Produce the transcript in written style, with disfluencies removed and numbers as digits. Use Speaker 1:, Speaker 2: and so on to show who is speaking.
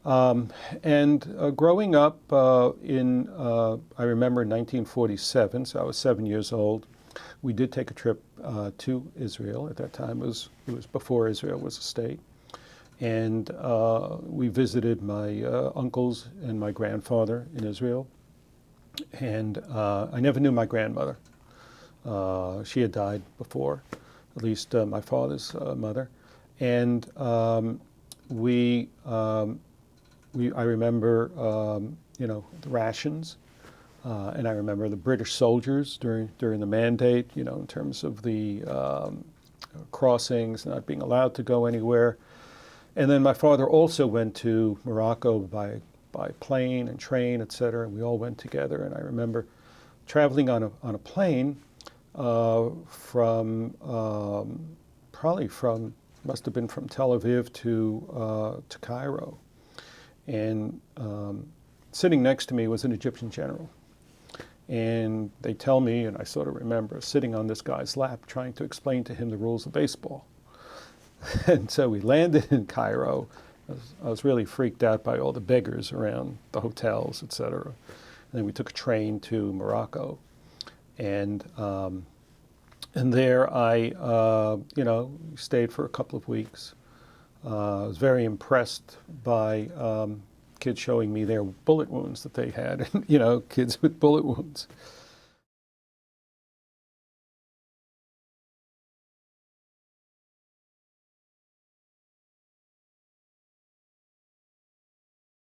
Speaker 1: Growing up I remember in 1947, so I was 7 years old, we did take a trip to Israel. At that time, it was before Israel was a state. And we visited my uncles and my grandfather in Israel. And I never knew my grandmother. She had died before, at least my father's mother. And I remember, the rations, and I remember the British soldiers during the Mandate, in terms of the crossings, not being allowed to go anywhere. And then my father also went to Morocco by plane and train, et cetera, and we all went together. And I remember traveling on a plane from must have been from Tel Aviv to Cairo. And sitting next to me was an Egyptian general. And they tell me, and I sort of remember, sitting on this guy's lap trying to explain to him the rules of baseball. And so we landed in Cairo. I was really freaked out by all the beggars around the hotels, et cetera. And then we took a train to Morocco. And there I, stayed for a couple of weeks. I was very impressed by kids showing me their bullet wounds that they had, kids with bullet wounds.